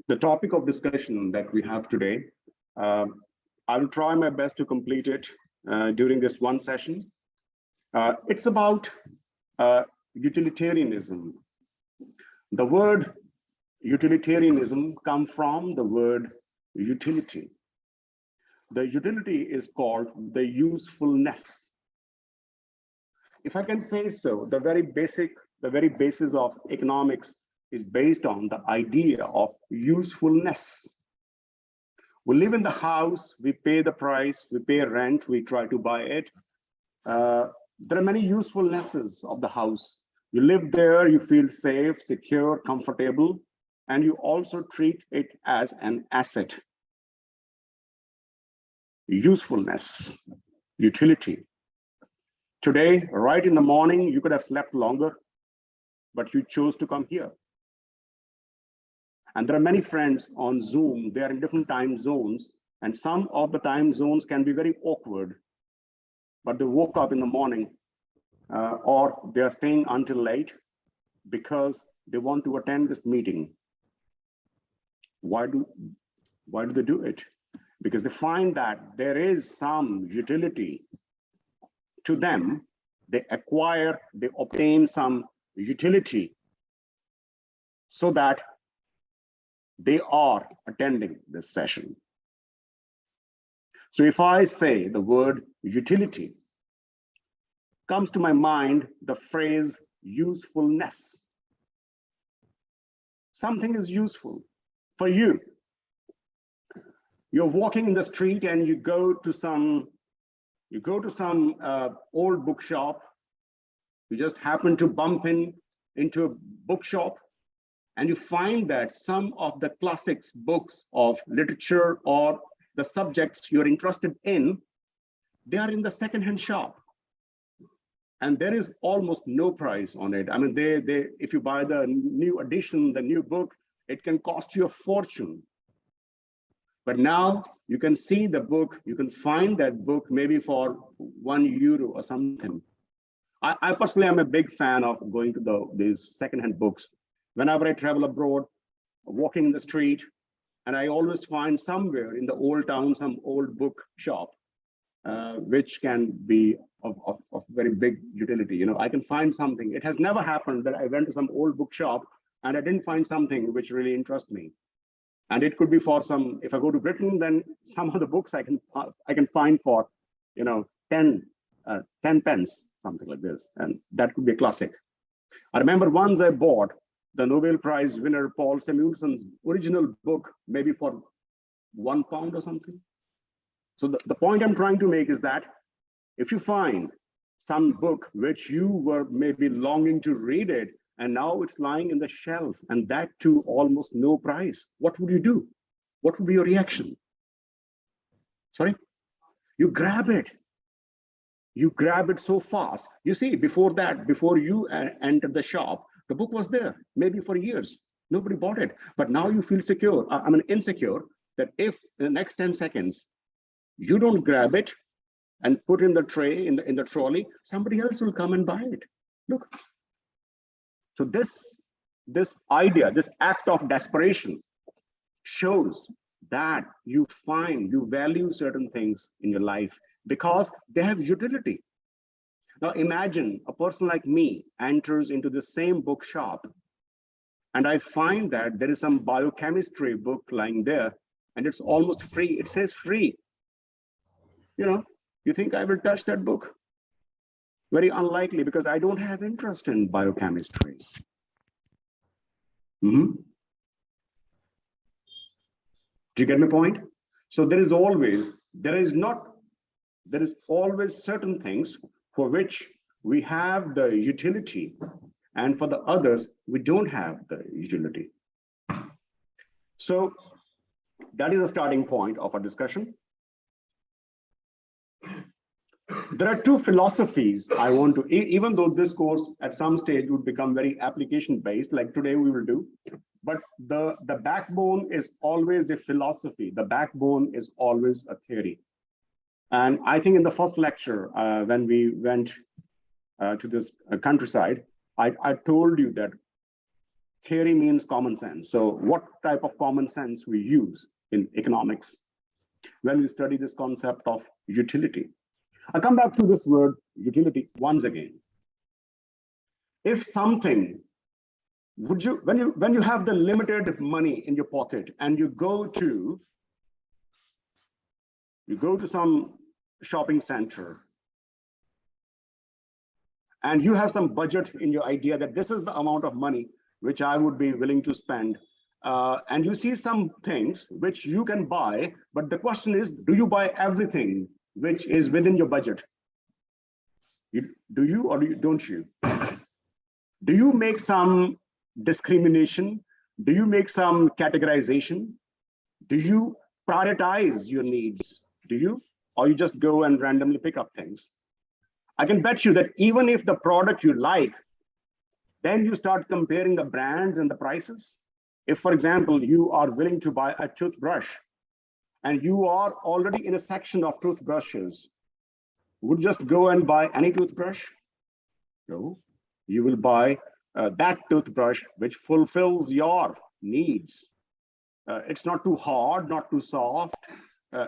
The topic of discussion that we have today, uh, I will try my best to complete it during this one session. It's about utilitarianism. The word utilitarianism comes from the word utility. The utility is called the usefulness. If I can say so, the very basis of economics is based on the idea of usefulness. We live in the house, we pay the price, we pay rent, we try to buy it. There are many usefulnesses of the house. You live there, you feel safe, secure, comfortable, and you also treat it as an asset. Usefulness, utility. Today, right in the morning, you could have slept longer, but you chose to come here. And there are many friends on Zoom, they are in different time zones, and some of the time zones can be very awkward, but they woke up in the morning or they are staying until late because they want to attend this meeting. Why do they do it? Because they find that there is some utility to them. They obtain some utility so that they are attending this session. So if I say the word utility, comes to my mind the phrase usefulness. Something is useful for you. You're walking in the street and you go to some old bookshop. You just happen to bump into a bookshop, and you find that some of the classics books of literature or the subjects you're interested in, they are in the secondhand shop. And there is almost no price on it. I mean, if you buy the new edition, the new book, it can cost you a fortune. But now you can see the book, you can find that book maybe for €1 or something. I personally am a big fan of going to these secondhand books. Whenever I travel abroad, walking in the street, and I always find somewhere in the old town some old book shop, which can be of very big utility. You know, I can find something. It has never happened that I went to some old bookshop and I didn't find something which really interests me. And it could be for some. If I go to Britain, then some of the books I can find for, 10 pence, something like this, and that could be a classic. I remember once I bought the Nobel Prize winner Paul Samuelson's original book, maybe for £1 or something. So the point I'm trying to make is that if you find some book which you were maybe longing to read it, and now it's lying in the shelf, and that too almost no price, what would you do? What would be your reaction? Sorry? You grab it. You grab it so fast. You see, before you entered the shop, the book was there, maybe for years. Nobody bought it. But now you feel secure, insecure, that if in the next 10 seconds, you don't grab it and put in the tray, in the trolley, somebody else will come and buy it. Look. So this idea, this act of desperation shows that you value certain things in your life because they have utility. Now imagine a person like me enters into the same bookshop and I find that there is some biochemistry book lying there and it's almost free. It says free. You think I will touch that book? Very unlikely, because I don't have interest in biochemistry. Do you get my point? So there is always certain things for which we have the utility, and for the others, we don't have the utility. So that is a starting point of our discussion. There are two philosophies I want to, even though this course at some stage would become very application-based, like today we will do, but the backbone is always a philosophy. The backbone is always a theory. And I think in the first lecture, when we went to this countryside, I told you that theory means common sense. So what type of common sense we use in economics when we study this concept of utility? I come back to this word utility once again. If something, when you have the limited money in your pocket and you go to some shopping center and you have some budget in your idea that this is the amount of money which I would be willing to spend, and you see some things which you can buy, but the question is, do you buy everything which is within your budget? Do you or don't you? Do you make some discrimination? Do you make some categorization? Do you prioritize your needs? Do you? Or you just go and randomly pick up things? I can bet you that even if the product you like, then you start comparing the brands and the prices. If, for example, you are willing to buy a toothbrush and you are already in a section of toothbrushes, would you just go and buy any toothbrush? No, you will buy that toothbrush which fulfills your needs. It's not too hard, not too soft.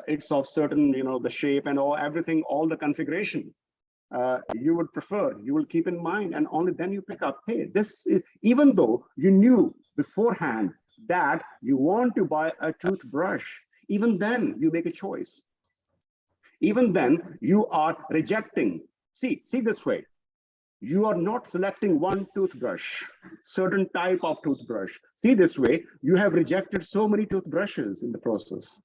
It's of certain, the shape and everything, all the configuration you would prefer, you will keep in mind, and only then you pick up, hey, this is, even though you knew beforehand that you want to buy a toothbrush, even then you make a choice. Even then you are rejecting. See this way. You are not selecting one toothbrush, certain type of toothbrush. See this way, you have rejected so many toothbrushes in the process.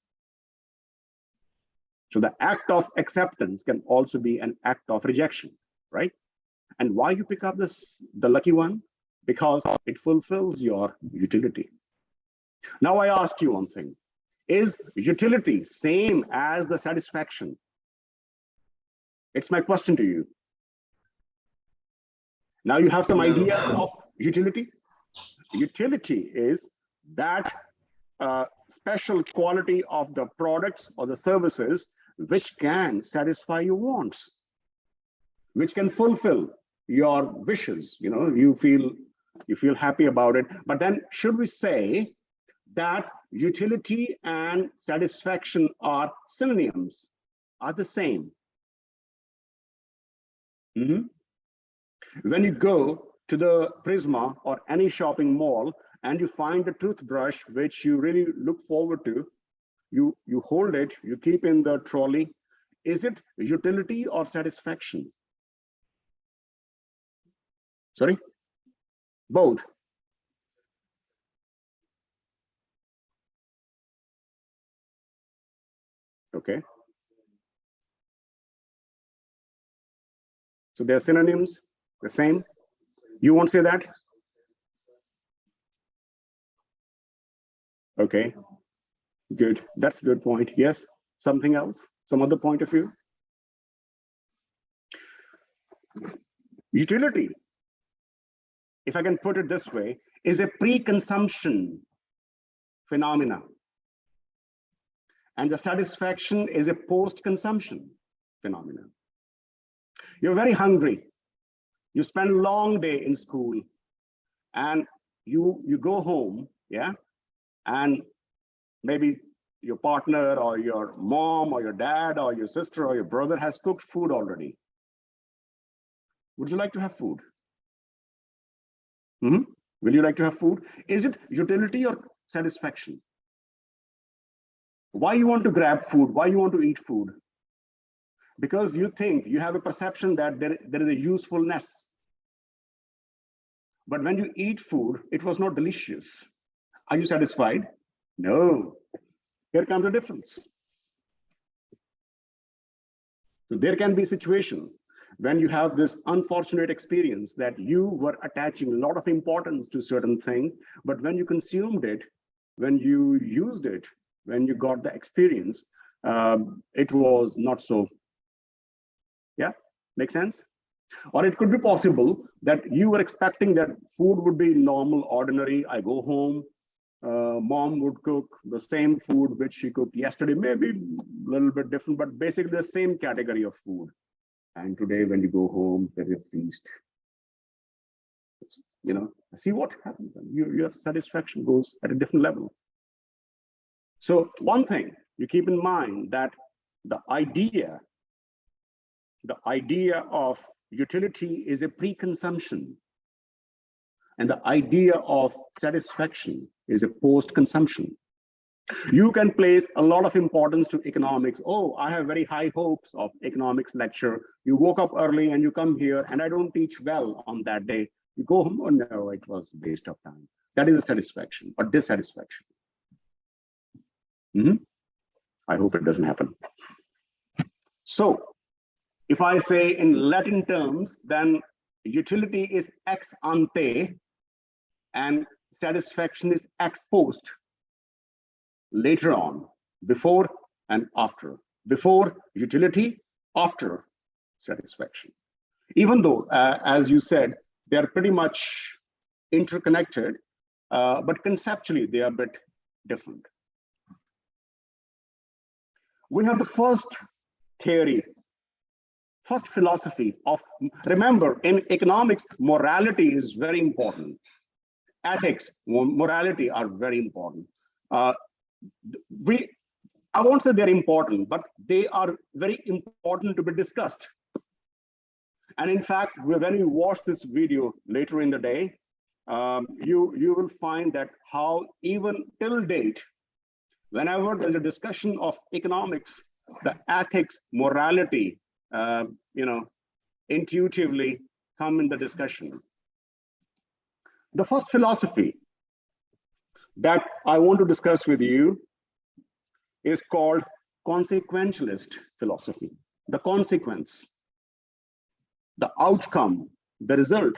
So the act of acceptance can also be an act of rejection, right? And why you pick up the lucky one? Because it fulfills your utility. Now I ask you one thing. Is utility same as the satisfaction? It's my question to you. Now you have some idea of utility? Utility is that special quality of the products or the services which can satisfy your wants, which can fulfill your wishes. You feel happy about it. But then should we say that utility and satisfaction are synonyms, are the same? When you go to the Prisma or any shopping mall and you find a toothbrush which you really look forward to, you hold it, you keep in the trolley. Is it utility or satisfaction? Sorry? Both. Okay. So they're synonyms, the same? You won't say that? Okay. Good. That's a good point. Yes. Something else? Some other point of view? Utility, if I can put it this way, is a pre-consumption phenomena. And the satisfaction is a post-consumption phenomena. You're very hungry. You spend a long day in school and you go home, yeah? And maybe your partner or your mom or your dad or your sister or your brother has cooked food already. Would you like to have food? Will you like to have food? Is it utility or satisfaction? Why you want to grab food? Why you want to eat food? Because you think, you have a perception that there is a usefulness. But when you eat food, it was not delicious. Are you satisfied? No. Here comes the difference. So there can be a situation when you have this unfortunate experience that you were attaching a lot of importance to certain thing, but when you consumed it, when you used it, when you got the experience, it was not so. Yeah, make sense? Or it could be possible that you were expecting that food would be normal, ordinary. I go home, mom would cook the same food which she cooked yesterday, maybe a little bit different, but basically the same category of food. And today when you go home, there is a feast. see what happens. And your satisfaction goes at a different level. So one thing you keep in mind, that the idea of utility is a pre-consumption, and the idea of satisfaction is a post-consumption. You can place a lot of importance to economics. Oh, I have very high hopes of economics lecture. You woke up early and you come here, and I don't teach well on that day. You go home, oh no, it was a waste of time. That is a satisfaction or dissatisfaction. I hope it doesn't happen. So if I say in Latin terms, then utility is ex ante and satisfaction is ex post. Later on, before and after. Before utility, after satisfaction. Even though, as you said, they are pretty much interconnected, but conceptually they are a bit different. We have the first theory, first philosophy of, remember, in economics, morality is very important. Ethics, morality are very important. I won't say they're important, but they are very important to be discussed. And in fact, when you watch this video later in the day, you will find that how even till date, whenever there's a discussion of economics, the ethics, morality, intuitively come in the discussion. The first philosophy that I want to discuss with you is called consequentialist philosophy. The consequence, the outcome, the result.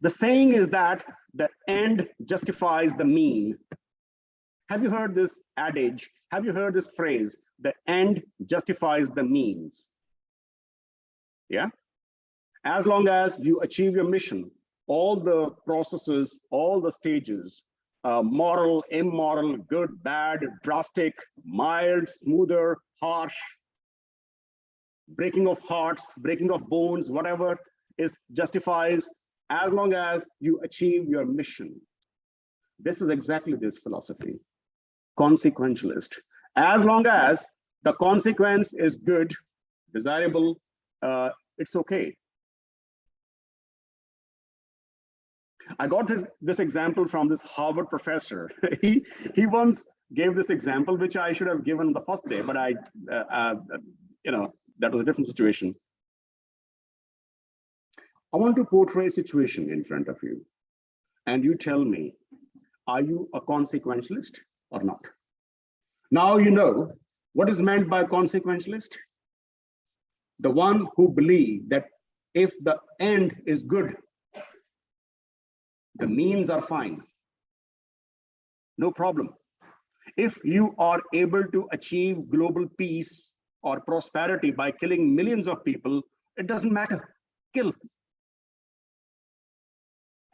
The saying is that the end justifies the mean. Have you heard this adage? Have you heard this phrase? The end justifies the means. Yeah? As long as you achieve your mission, all the processes, all the stages, moral, immoral, good, bad, drastic, mild, smoother, harsh, breaking of hearts, breaking of bones, whatever is justifies, as long as you achieve your mission. This is exactly this philosophy, consequentialist. As long as the consequence is good, desirable, it's okay. I got this example from this Harvard professor. he once gave this example, which I should have given the first day, but that was a different situation. I want to portray a situation in front of you, and you tell me, are you a consequentialist or not? Now you know what is meant by consequentialist. The one who believes that if the end is good, the means are fine. No problem. If you are able to achieve global peace or prosperity by killing millions of people, it doesn't matter. Kill.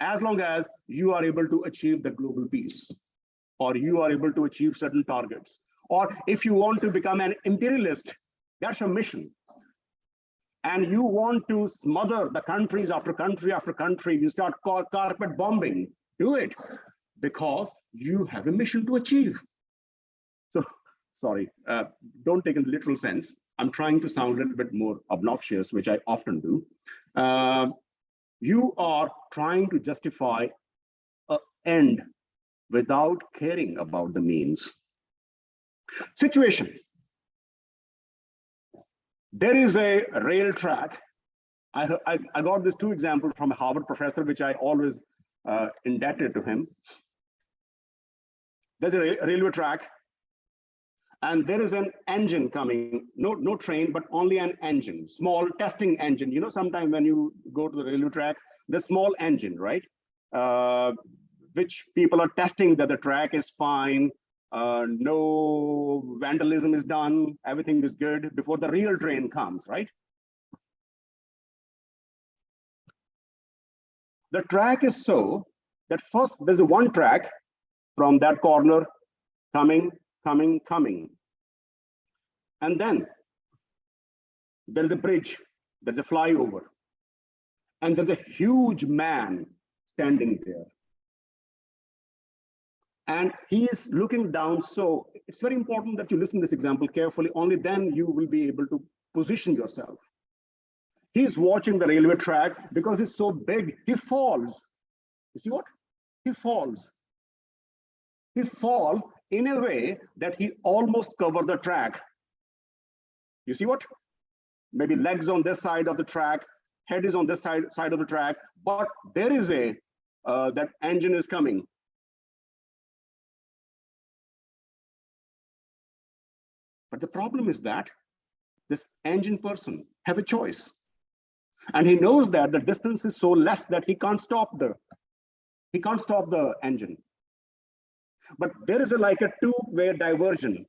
As long as you are able to achieve the global peace, or you are able to achieve certain targets. Or if you want to become an imperialist, that's your mission. And you want to smother the countries after country after country, you start carpet bombing, do it, because you have a mission to achieve. So, sorry, don't take it in the literal sense. I'm trying to sound a little bit more obnoxious, which I often do. You are trying to justify an end without caring about the means. Situation. There is a rail track. I got these two examples from a Harvard professor, which I always indebted to him. There's a railway track, and there is an engine coming, no train, but only an engine, small testing engine. You know, sometimes when you go to the railway track, the small engine, right? Which people are testing that the track is fine, no vandalism is done, everything is good before the real train comes, right? The track is so that first there's a one track from that corner coming. And then there's a bridge, there's a flyover. and there's a huge man standing there. And he is looking down. So it's very important that you listen to this example carefully. Only then you will be able to position yourself. He's watching the railway track. Because it's so big, he falls. You see what? He falls. He falls in a way that he almost covered the track. You see what? Maybe legs on this side of the track, head is on this side of the track, but there is that engine is coming. But the problem is that this engine person have a choice. And he knows that the distance is so less that he can't stop the engine. But there is like a two-way diversion.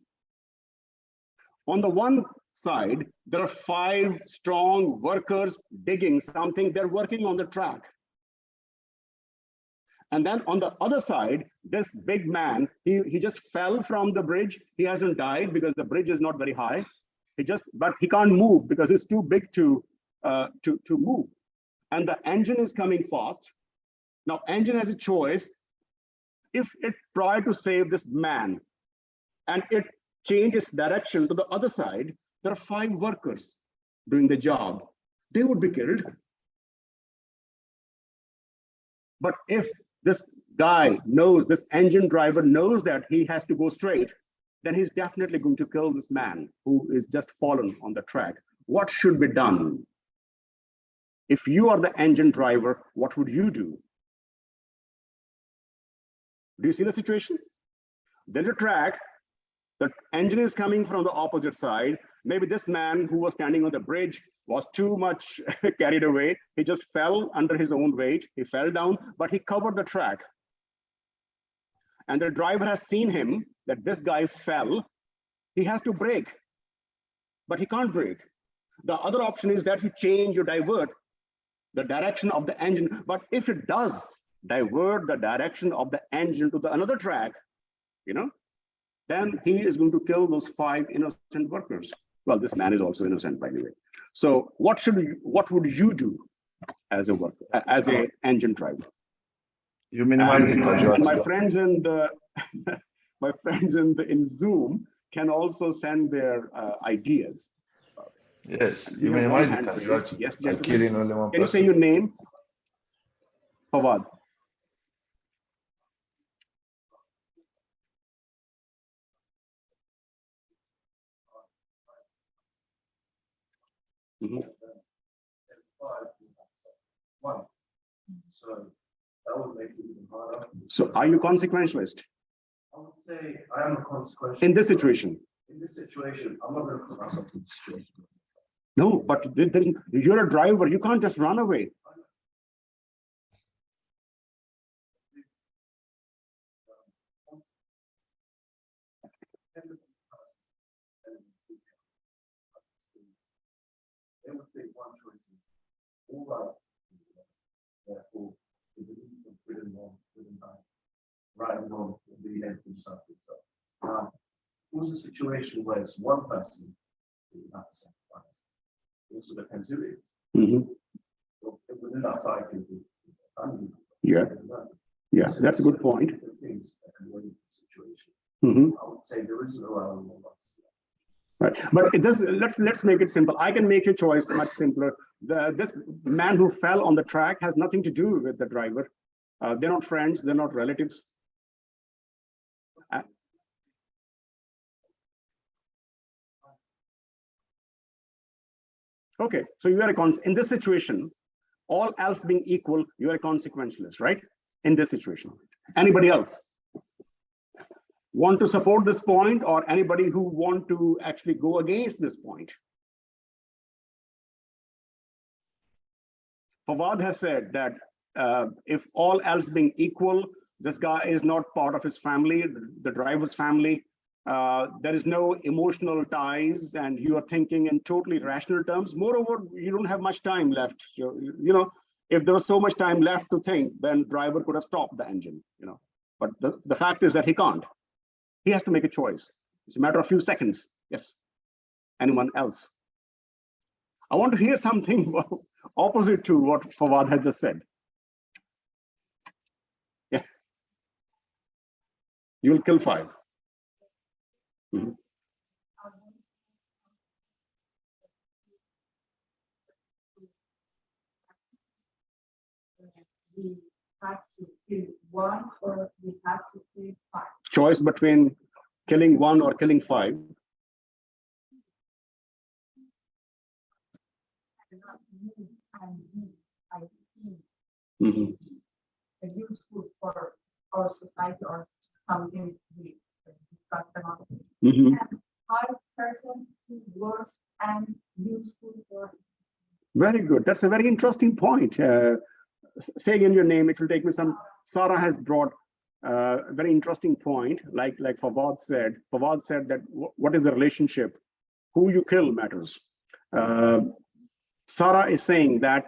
On the one side, there are 5 strong workers digging something. They're working on the track. And then on the other side, this big man, he just fell from the bridge. He hasn't died because the bridge is not very high. But he can't move because it's too big to move. And the engine is coming fast. Now, engine has a choice. If it tried to save this man and it changes direction to the other side, there are 5 workers doing the job. They would be killed. But if this guy knows, this engine driver knows that he has to go straight, then he's definitely going to kill this man who is just fallen on the track. What should be done? If you are the engine driver, what would you do? Do you see the situation? There's a track. The engine is coming from the opposite side. Maybe this man who was standing on the bridge was too much carried away. He just fell under his own weight. He fell down, but he covered the track. And the driver has seen him, that this guy fell. He has to brake, but he can't brake. The other option is that you change or divert the direction of the engine. But if it does divert the direction of the engine to another track, then he is going to kill those 5 innocent workers. Well, this man is also innocent, by the way. So what would you do as a worker, as an engine driver? You minimize the casualty. And my friends in Zoom can also send their ideas. Yes, you minimize the casualty. Yes, by killing only one person. Can you say your name? Fawad. Mm-hmm. So that would make it even harder. So are you consequentialist? I would say I am a consequentialist. In this situation? In this situation, I'm not going to put myself in this situation. No, but you're a driver. You can't just run away. They would take one choice is all right. Therefore, the belief of good and wrong, good and bad, right and wrong, will be the end of something. So, it was a situation where it's one person who would have to sacrifice. It also depends who it is. Mm-hmm. So, within that fight, yeah, that's a good point. Things that can win the situation. Mm-hmm. I would say there isn't a round one. Right, but it does. Let's make it simple. I can make your choice much simpler. This man who fell on the track has nothing to do with the driver. They're not friends. They're not relatives. Okay, so you are in this situation. All else being equal, you are a consequentialist, right? In this situation. Anybody else want to support this point, or anybody who want to actually go against this point? Fawad has said that if all else being equal, this guy is not part of his family, the driver's family. There is no emotional ties, and you are thinking in totally rational terms. Moreover, you don't have much time left. So, if there was so much time left to think, then driver could have stopped the engine. But the fact is that he can't. He has to make a choice. It's a matter of a few seconds. Yes. Anyone else? I want to hear something opposite to what Fawad has just said. Yeah. You will kill 5. Mhm. We have to kill 1 or we have to kill 5. Choice between killing 1 or killing 5. Not you and me, I see. Mhm. Useful for our society or something we discuss about. Mhm. And 5% who works and useful for. Very good. That's a very interesting point. Say again your name. It will take me some. Sarah has brought a very interesting point. Like Fawad said. Fawad said that what is the relationship? Who you kill matters. Sarah is saying that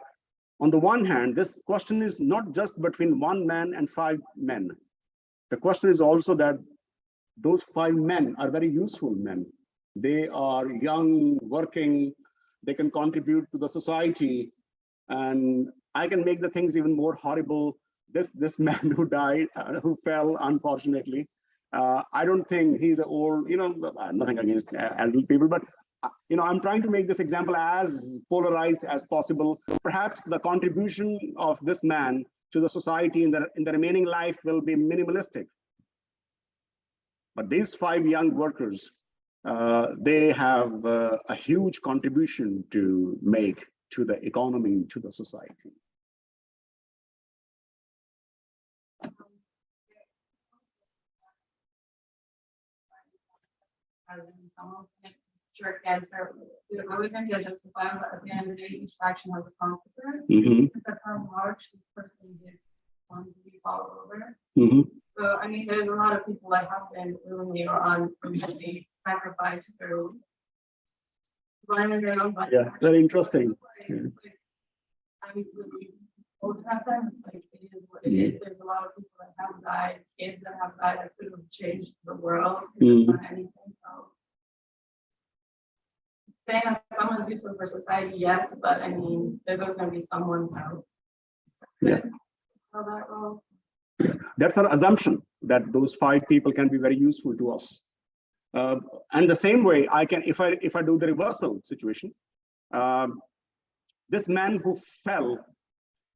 on the one hand, this question is not just between 1 man and 5 men. The question is also that those 5 men are very useful men. They are young, working, they can contribute to the society. And I can make the things even more horrible. This man who died, who fell, unfortunately, I don't think he's an old, nothing against elderly people, but I'm trying to make this example as polarized as possible. Perhaps the contribution of this man to the society in the remaining life will be minimalistic. But these 5 young workers, they have a huge contribution to make to the economy, to the society. Sure, cancer. It always going to be justifiable, but at the end of the day, each action has a consequence. Mhm. That's how March, this person did want to be followed over. Mhm. So, I mean, there's a lot of people that have been willingly or unwillingly sacrificed through running their own life. Yeah, very interesting. Yeah. I mean, really, old happens, like, it is what it is. There's a lot of people that have died, kids that have died that could have changed the world, or anything, so. Saying that someone's useful for society, yes, but I mean, there's always gonna be someone else. Yeah. How that role. That's our assumption that those 5 people can be very useful to us. And the same way, I can, if I do the reversal situation, this man who fell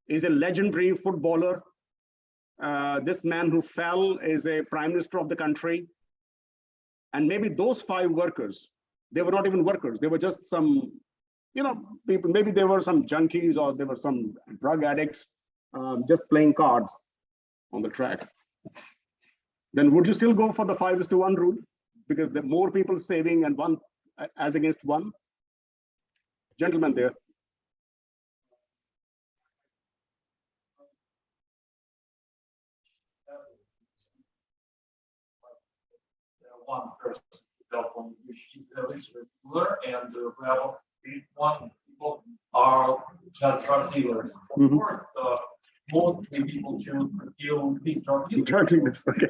is a legendary footballer. This man who fell is a prime minister of the country. And maybe those 5 workers, they were not even workers. They were just some, people, maybe they were some junkies or they were some drug addicts, just playing cards on the track. Then would you still go for the 5:1 rule? Because the more people saving and 1 as against 1? Gentlemen there. One person from which is ruler and well, 1 people are just drug dealers. Of course, most people choose to kill big drug dealers. Drug dealers, okay.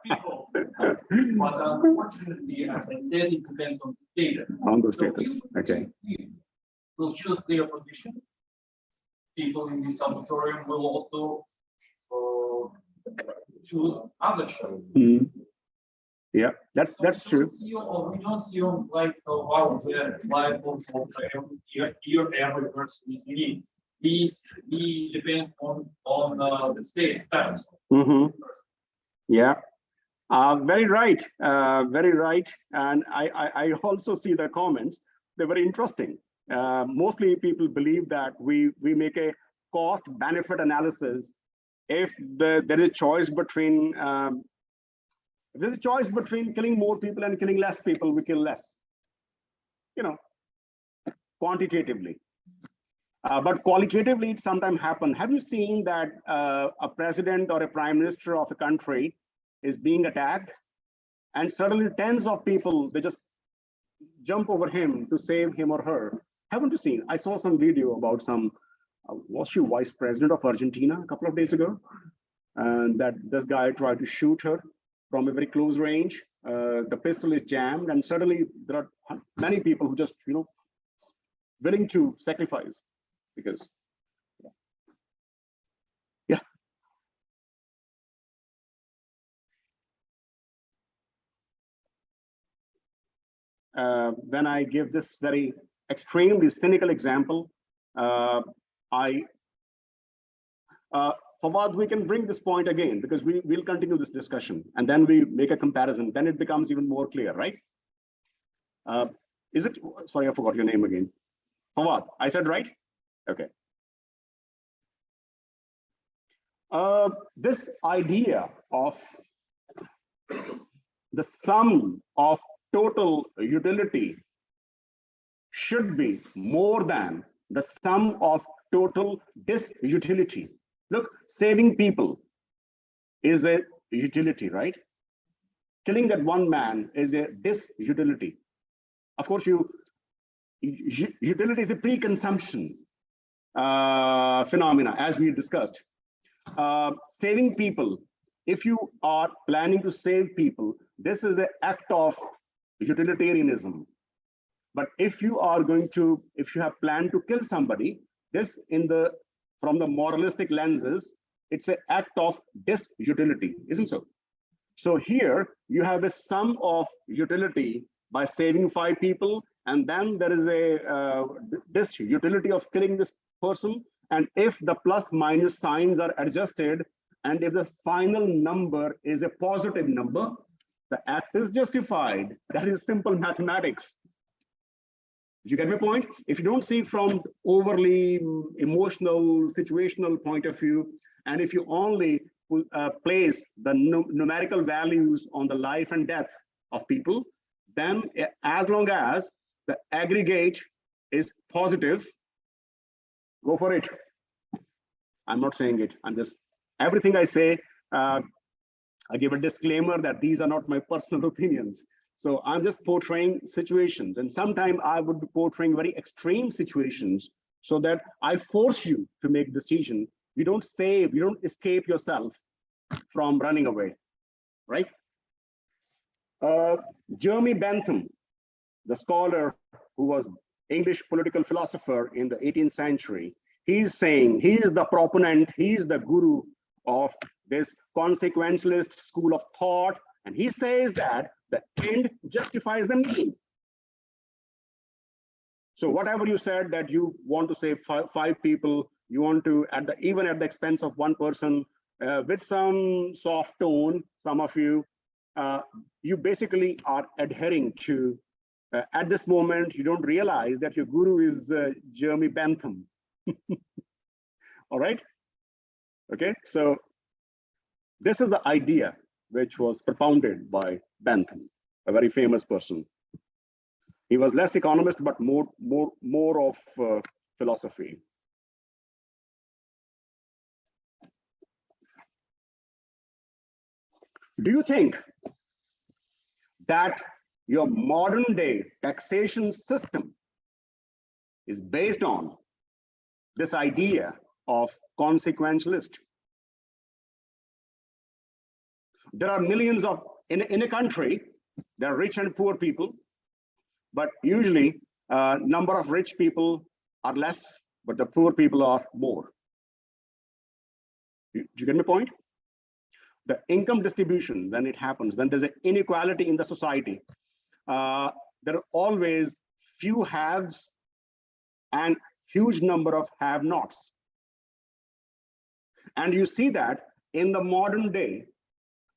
People, but unfortunately, as I said, it depends on the status. On the status, okay. Will choose their position. People in this auditorium will also choose other choices. Yeah, that's true. We don't see like wow, the life of your every person is unique. We depend on the state status. Yeah, very right, very right. And I also see the comments. They're very interesting. Mostly people believe that we make a cost benefit analysis if there is a choice between if there's a choice between killing more people and killing less people, we kill less, quantitatively. But qualitatively, it sometimes happens. Have you seen that a president or a prime minister of a country is being attacked and suddenly tens of people, they just jump over him to save him or her? Haven't you seen? I saw some video about some, was she vice president of Argentina a couple of days ago? And that this guy tried to shoot her from a very close range. The pistol is jammed, and suddenly there are many people who just, willing to sacrifice. because yeah. When I give this very extremely cynical example, Fawad, we can bring this point again because we'll continue this discussion and then we make a comparison. Then it becomes even more clear, right? Is it? Sorry, I forgot your name again. Fawad, I said right? Okay. This idea of the sum of total utility should be more than the sum of total disutility. Look, saving people is a utility, right? Killing that one man is a disutility. Of course, utility is a pre-consumption phenomena, as we discussed. Saving people, if you are planning to save people, this is an act of utilitarianism. But if you have planned to kill somebody, this from the moralistic lenses, it's an act of disutility, isn't so? So here you have a sum of utility by saving 5 people, and then there is a disutility of killing this person. And if the plus minus signs are adjusted, and if the final number is a positive number, the act is justified. That is simple mathematics. Did you get my point? If you don't see from overly emotional, situational point of view, and if you only place the numerical values on the life and death of people, then as long as the aggregate is positive, go for it. I'm not saying it. I'm just, everything I say, I give a disclaimer that these are not my personal opinions. So I'm just portraying situations, and sometimes I would be portraying very extreme situations so that I force you to make decision. You don't save, you don't escape yourself from running away, right? Jeremy Bentham, the scholar who was English political philosopher in the 18th century, he's saying, he is the proponent, he is the guru of this consequentialist school of thought, and he says that the end justifies the mean. So whatever you said that you want to save 5 people, you want to, even at the expense of 1 person, with some soft tone, some of you, you basically are adhering to, at this moment, you don't realize that your guru is Jeremy Bentham. All right? Okay, so this is the idea which was propounded by Bentham, a very famous person. He was less economist, but more of philosophy. Do you think that your modern day taxation system is based on this idea of consequentialist? There are millions of, in a country, there are rich and poor people, but usually number of rich people are less, but the poor people are more. Do you get my point? The income distribution, when it happens, when there's an inequality in the society, there are always few haves and huge number of have-nots. And you see that in the modern day,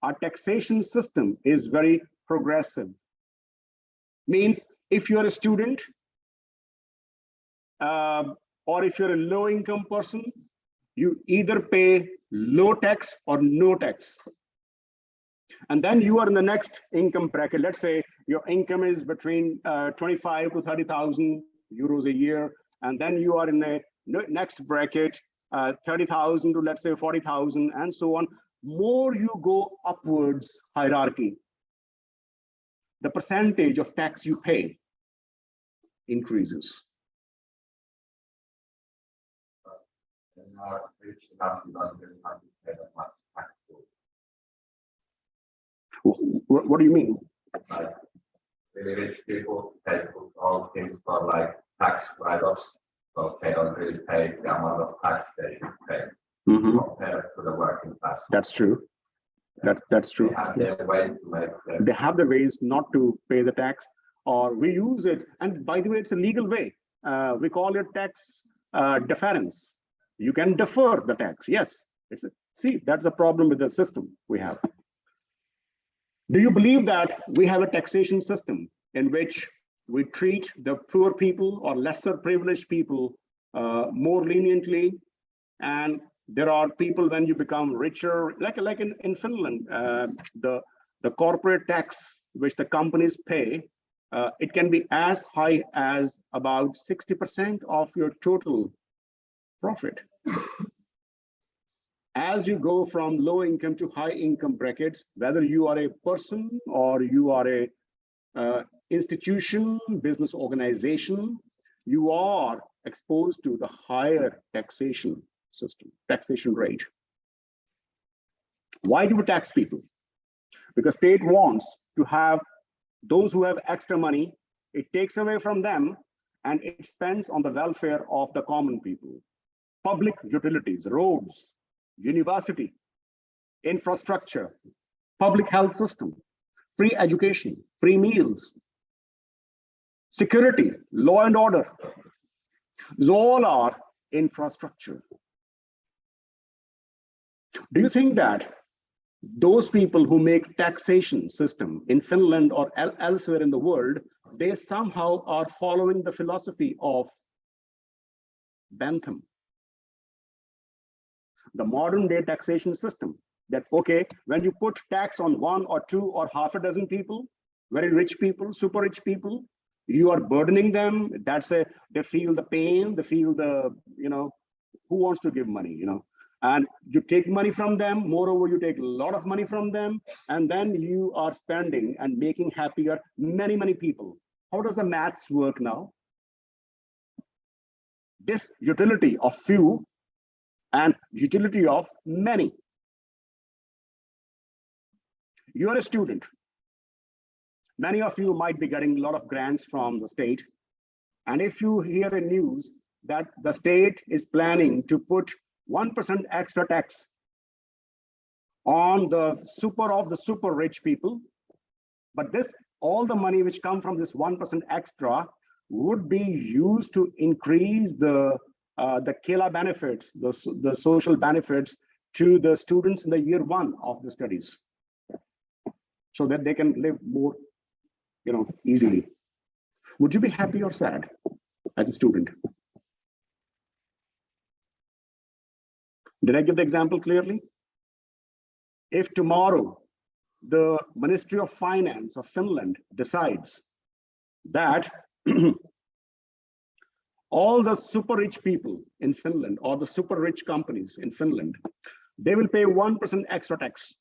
our taxation system is very progressive. Means if you're a student, or if you're a low-income person, you either pay low tax or no tax. And then you are in the next income bracket. Let's say your income is between 25 to 30,000 euros a year. And then you are in the next bracket, 30,000 to, let's say, 40,000 and so on. More you go upwards hierarchy, the percentage of tax you pay increases. What do you mean? Like really rich people pay all things for like tax write-offs, well, they don't really pay the amount of tax they should pay compared to the working class. That's true. That's true. They have their way to make They have the ways not to pay the tax, or we use it. And by the way, it's a legal way. We call it tax deference. You can defer the tax. Yes. See, that's the problem with the system we have. Do you believe that we have a taxation system in which we treat the poor people or lesser privileged people more leniently? And there are people, when you become richer, like in Finland, the corporate tax which the companies pay, it can be as high as about 60% of your total profit. As you go from low income to high income brackets, whether you are a person or you are a institution, business organization, you are exposed to the higher taxation system, taxation rate. Why do we tax people? Because state wants to have those who have extra money, it takes away from them and it spends on the welfare of the common people. Public utilities, roads, university, infrastructure, public health system, free education, free meals, security, law and order. These all are infrastructure. Do you think that those people who make taxation system in Finland or elsewhere in the world, they somehow are following the philosophy of Bentham? The modern day taxation system, that, okay, when you put tax on one or two or half a dozen people, very rich people, super rich people, you are burdening them. They feel the pain, they feel the, who wants to give money, and you take money from them. Moreover, you take a lot of money from them, and then you are spending and making happier many, many people. How does the maths work now? This utility of few and utility of many. You're a student. Many of you might be getting a lot of grants from the state. And if you hear a news that the state is planning to put 1% extra tax on the super rich people, but all the money which come from this 1% extra would be used to increase the KELA benefits, the social benefits to the students in the year one of the studies, so that they can live more, easily. Would you be happy or sad as a student? Did I give the example clearly? If tomorrow the Ministry of Finance of Finland decides that all the super rich people in Finland or the super rich companies in Finland, they will pay 1% extra tax.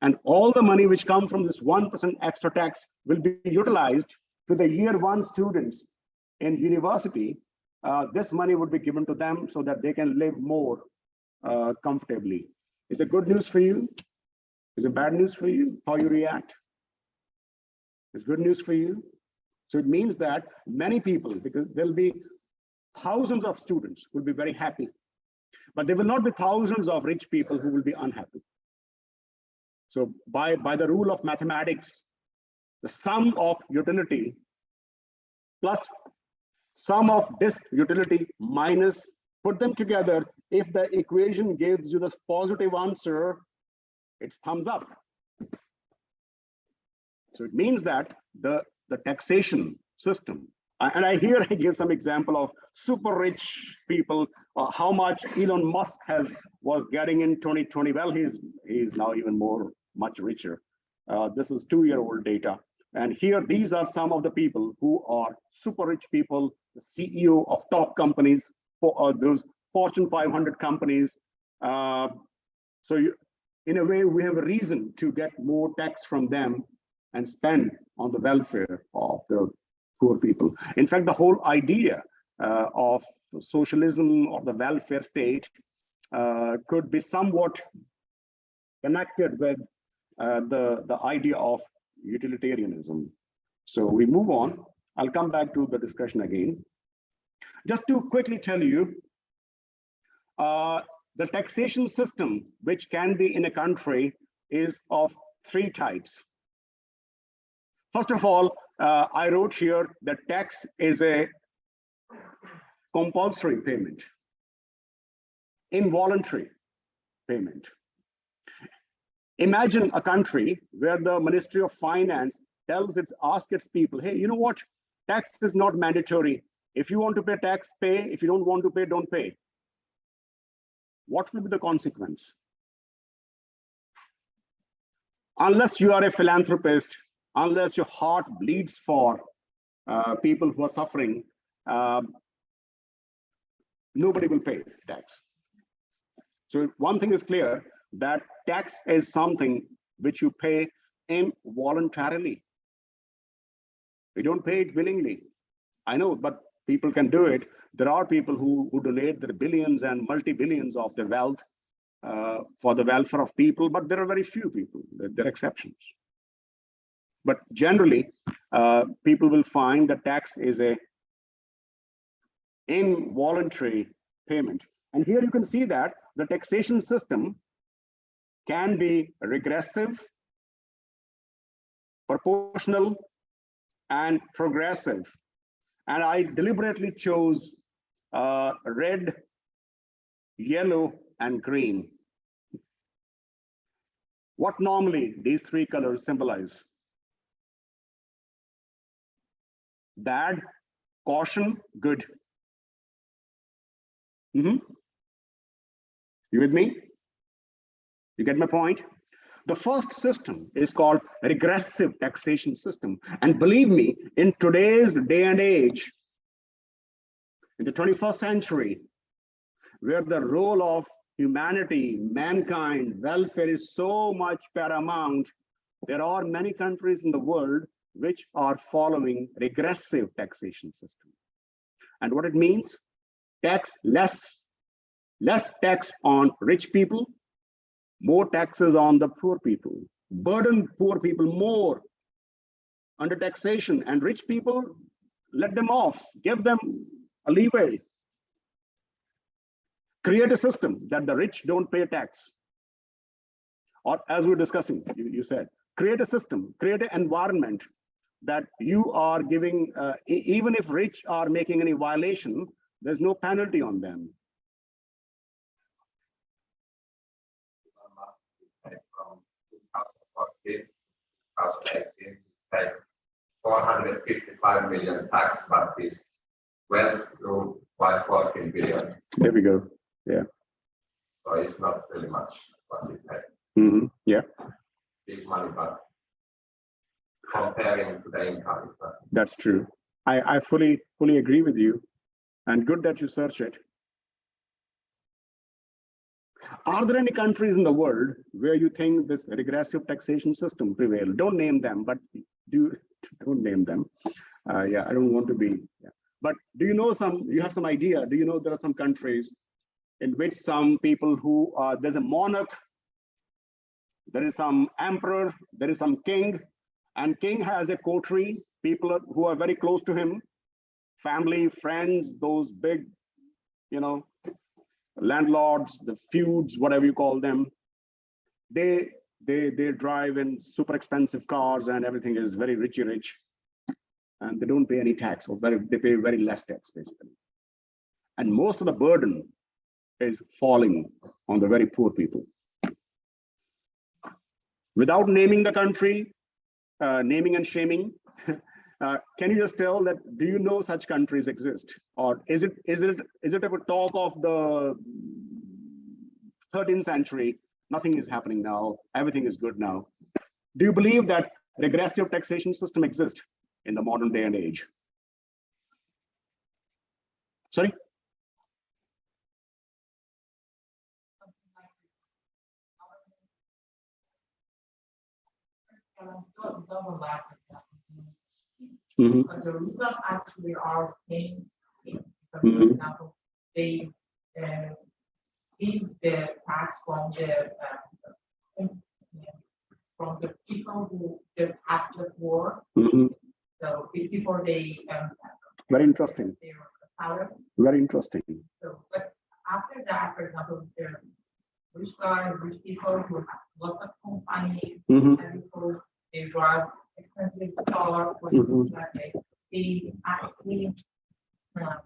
And all the money which comes from this 1% extra tax will be utilized to the year one students in university. This money would be given to them so that they can live more comfortably. Is it good news for you? Is it bad news for you? How you react? It's good news for you. So it means that many people, because there'll be thousands of students who will be very happy, but there will not be thousands of rich people who will be unhappy. So by the rule of mathematics, the sum of utility plus sum of disutility minus, put them together. If the equation gives you the positive answer, it's thumbs up. So it means that the taxation system, and I give some example of super rich people, how much Elon Musk was getting in 2020. Well, he's now even much richer. This is 2-year-old data. And here, these are some of the people who are super rich people, the CEO of top companies, for those Fortune 500 companies. In a way, we have a reason to get more tax from them and spend on the welfare of the poor people. In fact, the whole idea of socialism or the welfare state could be somewhat connected with the idea of utilitarianism. So we move on. I'll come back to the discussion again. Just to quickly tell you, the taxation system which can be in a country is of 3 types. First of all, I wrote here that tax is a compulsory payment, involuntary payment. Imagine a country where the Ministry of Finance asks its people, hey, you know what? Tax is not mandatory. If you want to pay tax, pay. If you don't want to pay, don't pay. What will be the consequence? Unless you are a philanthropist, unless your heart bleeds for people who are suffering, nobody will pay tax. So one thing is clear, that tax is something which you pay involuntarily. You don't pay it willingly. I know, but people can do it. There are people who donate their billions and multi-billions of their wealth for the welfare of people, but there are very few people. There are exceptions. But generally, people will find that tax is a involuntary payment. And here you can see that the taxation system can be regressive, proportional, and progressive. And I deliberately chose red, yellow, and green. What normally these 3 colors symbolize? Bad, caution, good. You with me? You get my point? The first system is called regressive taxation system. And believe me, in today's day and age, in the 21st century, where the role of humanity, mankind, welfare is so much paramount, there are many countries in the world which are following regressive taxation system. And what it means, less tax on rich people, more taxes on the poor people, burden poor people more under taxation, and rich people, let them off, give them a leeway. Create a system that the rich don't pay tax. Or as we're discussing, you said, create a system, create an environment that you are giving, even if rich are making any violation, there's no penalty on them. From 2018, paid 455 million tax, but this wealth grew by 14 billion. There we go. Yeah. So it's not really much what we pay. Yeah. Big money, but comparing to the income, it's not. That's true. I fully agree with you, and good that you search it. Are there any countries in the world where you think this regressive taxation system prevail? Don't name them, but don't name them. Yeah, I don't want to be. Yeah. But do you know you have some idea? Do you know there are some countries in which some people who there's a monarch, there is some emperor, there is some king, and king has a coterie, people who are very close to him, family, friends, those big, landlords, the feuds, whatever you call them. They drive in super expensive cars and everything is very rich, and they don't pay any tax, or they pay very less tax basically. And most of the burden is falling on the very poor people. Without naming the country, naming and shaming, can you just tell that, do you know such countries exist? Or is it a talk of the 13th century? Nothing is happening now, everything is good now. Do you believe that regressive taxation system exists in the modern day and age? Sorry? But the result actually are paying. For example, they give the tax from the people who just after war. So before they very interesting. Their power, Very interesting. So, but after that, for example, there are rich guys, rich people who have lots of companies, Mhm. and people, they drive expensive cars, for Mhm. that they actually uh,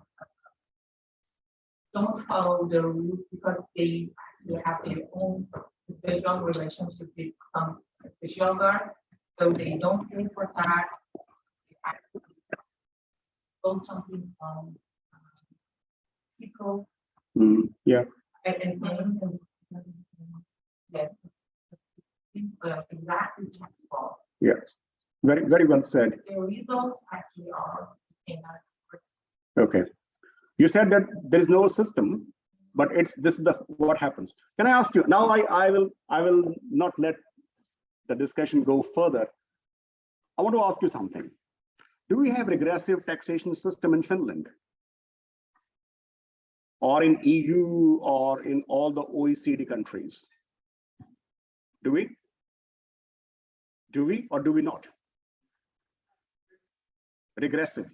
don't follow the rules because they actually have their own special relationship with some special guard, so they don't pay for tax. They actually stole something from people Yeah, and things and that exactly tax fault. yeah. Very well said. The results actually are in Okay. You said that there is no system, but it's this is the what happens. Can I ask you now? I will not let the discussion go further. I want to ask you something. Do we have regressive taxation system in Finland, or in EU, or in all the OECD countries? Do we? Do we or do we not? Regressive.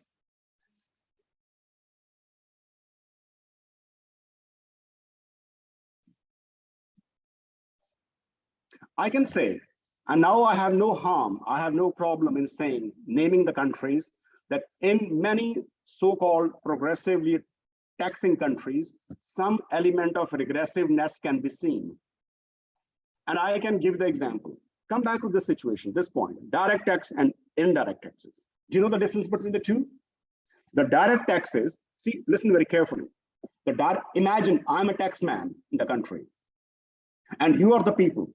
I can say, and now I have no harm, I have no problem in saying, naming the countries, that in many so-called progressively taxing countries, some element of regressiveness can be seen. And I can give the example. Come back to this situation, this point, direct tax and indirect taxes. Do you know the difference between the two? The direct taxes, see, listen very carefully. Imagine I'm a tax man in the country, and you are the people.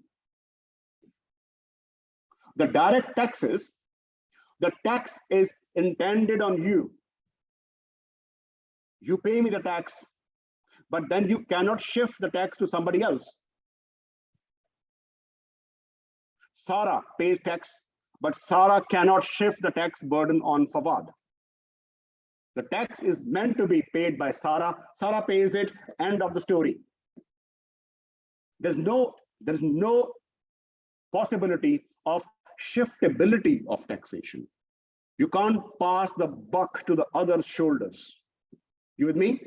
The direct taxes, the tax is intended on you. You pay me the tax, but then you cannot shift the tax to somebody else. Sarah pays tax, but Sarah cannot shift the tax burden on Fawad. The tax is meant to be paid by Sarah. Sarah pays it, end of the story. There's no possibility of shiftability of taxation. You can't pass the buck to the other's shoulders. You with me?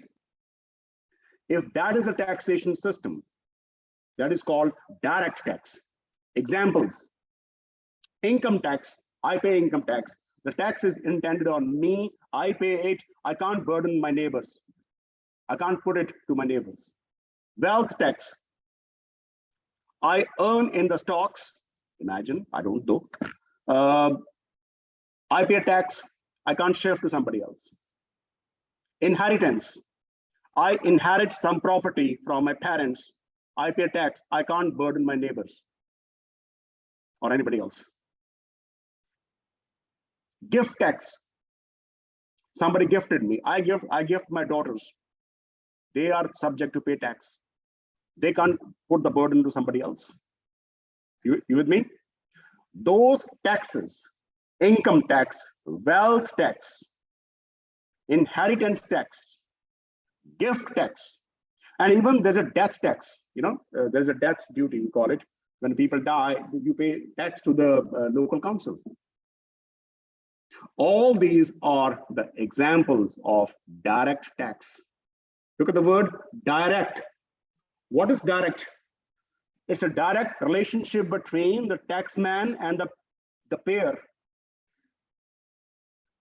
If that is a taxation system, that is called direct tax. Examples: income tax, I pay income tax. The tax is intended on me, I pay it, I can't burden my neighbors. I can't put it to my neighbors. Wealth tax, I earn in the stocks, imagine, I don't know. I pay tax, I can't shift to somebody else. Inheritance, I inherit some property from my parents, I pay tax, I can't burden my neighbors or anybody else. Gift tax, somebody gifted me, I gift my daughters, they are subject to pay tax. They can't put the burden to somebody else. You with me? Those taxes, income tax, wealth tax, inheritance tax, gift tax, and even there's a death tax. There's a death duty, we call it. When people die, you pay tax to the local council. All these are the examples of direct tax. Look at the word direct. What is direct? It's a direct relationship between the taxman and the payer.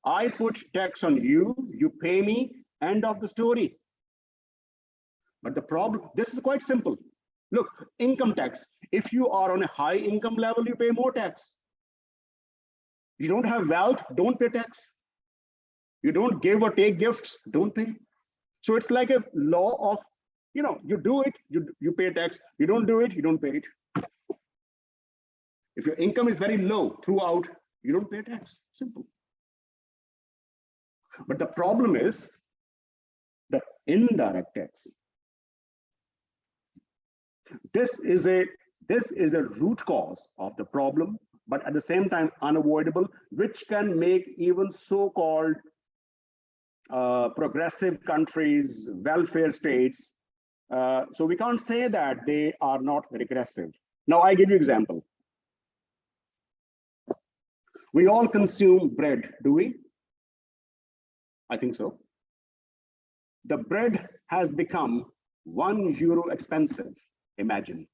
I put tax on you, you pay me, end of the story. But the problem, this is quite simple. Look, income tax. If you are on a high income level, you pay more tax. You don't have wealth, don't pay tax. You don't give or take gifts, don't pay. So it's like a law of, you do it, you pay tax. You don't do it, you don't pay it. If your income is very low throughout, you don't pay tax. Simple. But the problem is the indirect tax. This is a root cause of the problem, but at the same time unavoidable, which can make even so-called progressive countries, welfare states. So we can't say that they are not regressive. Now I give you example. We all consume bread, do we? I think so. the bread has become €1 expensive. Imagine.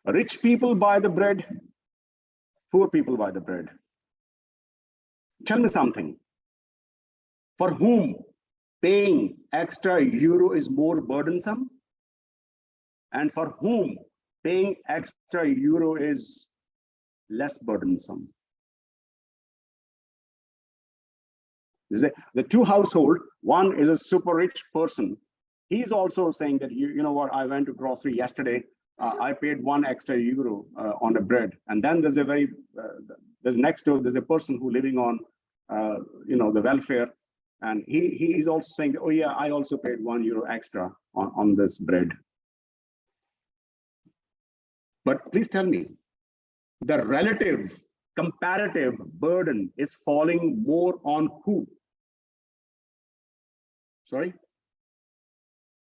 Rich people buy the bread, poor people buy the bread. Tell me something. For whom paying extra euro is more burdensome? And for whom paying extra euro is less burdensome? The two household, one is a super rich person. He's also saying that, you know what, I went to grocery yesterday. I paid €1 extra on the bread. And then there's there's next door, there's a person who living on, the welfare. And he is also saying, oh yeah, I also paid €1 extra on this bread. But please tell me, the relative comparative burden is falling more on who? Sorry?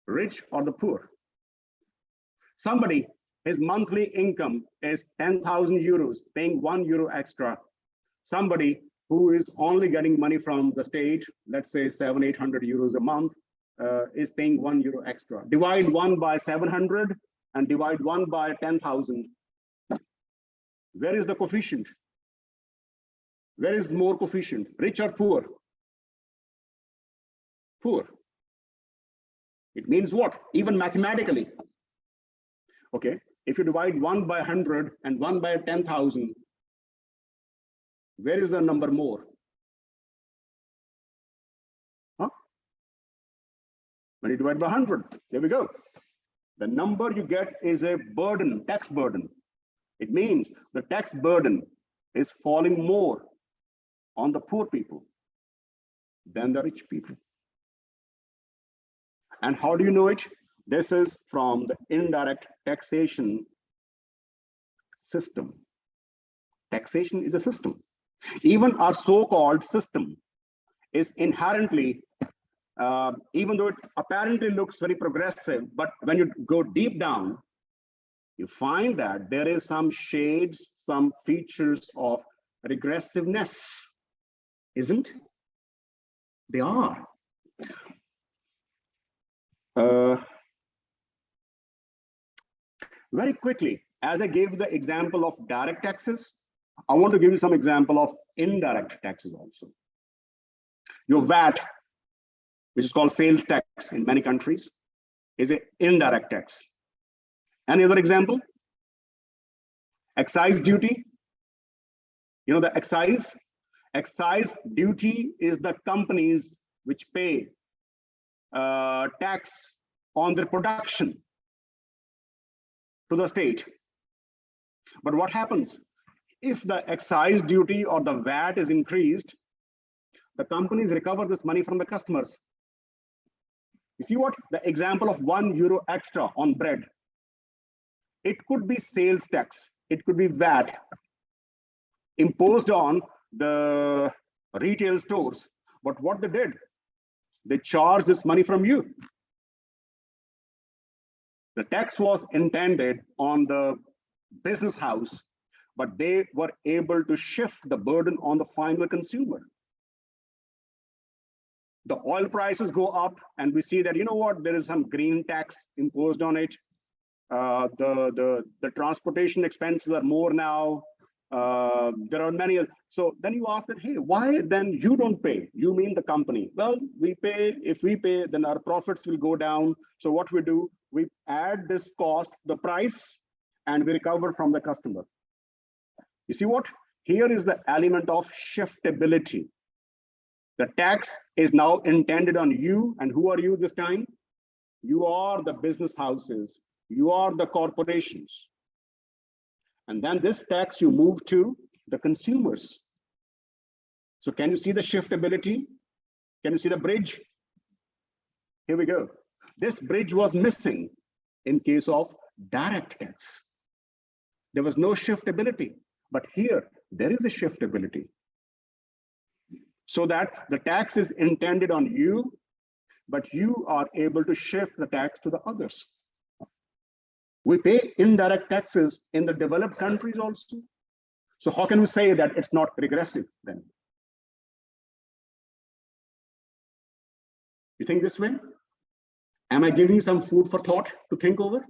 Rich or the poor? Somebody, his monthly income is €10,000, paying €1 extra. Somebody who is only getting money from the state, let's say €700-800 a month, is paying €1 extra. Divide 1 by 700 and divide 1 by 10,000. Where is the coefficient? Where is more coefficient? Rich or poor? Poor. It means what? Even mathematically. Okay, if you divide 1 by 100 and 1 by 10,000, where is the number more? Huh? When you divide by 100, there we go. The number you get is a burden, tax burden. It means the tax burden is falling more on the poor people than the rich people. And how do you know it? This is from the indirect taxation system. Taxation is a system. Even our so-called system is inherently, even though it apparently looks very progressive, but when you go deep down, you find that there is some shades, some features of regressiveness, isn't? They are. Very quickly, as I gave the example of direct taxes, I want to give you some example of indirect taxes also. Your VAT, which is called sales tax in many countries, is an indirect tax. Any other example? Excise duty. You know the excise? Excise duty is the companies which pay tax on their production to the state. But what happens? If the excise duty or the VAT is increased, the companies recover this money from the customers. You see what? The example of €1 extra on bread. It could be sales tax. It could be VAT imposed on the retail stores. But what they did, they charged this money from you. The tax was intended on the business house, but they were able to shift the burden on the final consumer. The oil prices go up and we see that, you know what, there is some green tax imposed on it. The transportation expenses are more now. There are many. So then you ask that, hey, why then you don't pay? You mean the company? Well, we pay. If we pay, then our profits will go down. So what we do, we add this cost, the price, and we recover from the customer. You see what? Here is the element of shiftability. The tax is now intended on you. And who are you this time? You are the business houses. You are the corporations. And then this tax you move to the consumers. So can you see the shiftability? Can you see the bridge? Here we go. This bridge was missing in case of direct tax. There was no shiftability, but here there is a shiftability. So that the tax is intended on you, but you are able to shift the tax to the others. We pay indirect taxes in the developed countries also. So how can we say that it's not regressive then? You think this way? Am I giving you some food for thought to think over?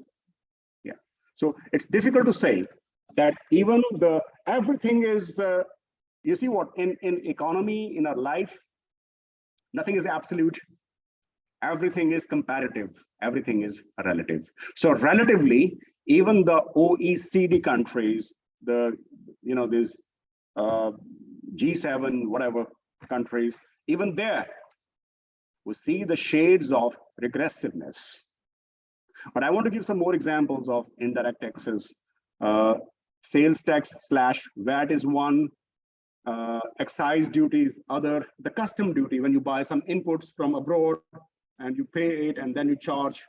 Yeah. So it's difficult to say that even everything is, you see what, in economy, in our life, nothing is absolute. Everything is comparative. Everything is relative. So relatively, even the OECD countries, these G7, whatever countries, even there, we see the shades of regressiveness. But I want to give some more examples of indirect taxes. Sales tax / VAT is one, excise duty is other, the custom duty, when you buy some inputs from abroad and you pay it and then you charge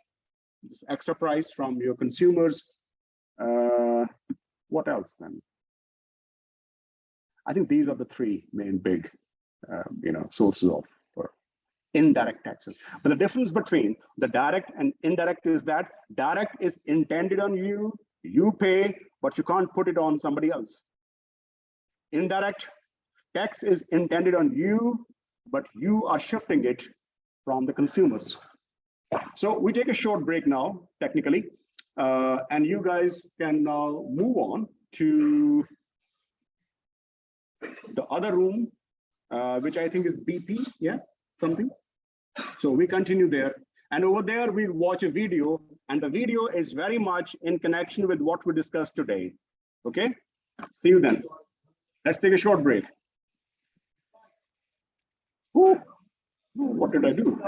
this extra price from your consumers. What else then? I think these are the three main big sources of indirect taxes. But the difference between the direct and indirect is that direct is intended on you, you pay, but you can't put it on somebody else. Indirect tax is intended on you, but you are shifting it from the consumers. So we take a short break now, technically, and you guys can now move on to the other room, which I think is BP, yeah, something. So we continue there. And over there, we'll watch a video, and the video is very much in connection with what we discussed today. Okay, see you then. Let's take a short break. Ooh, what did I do?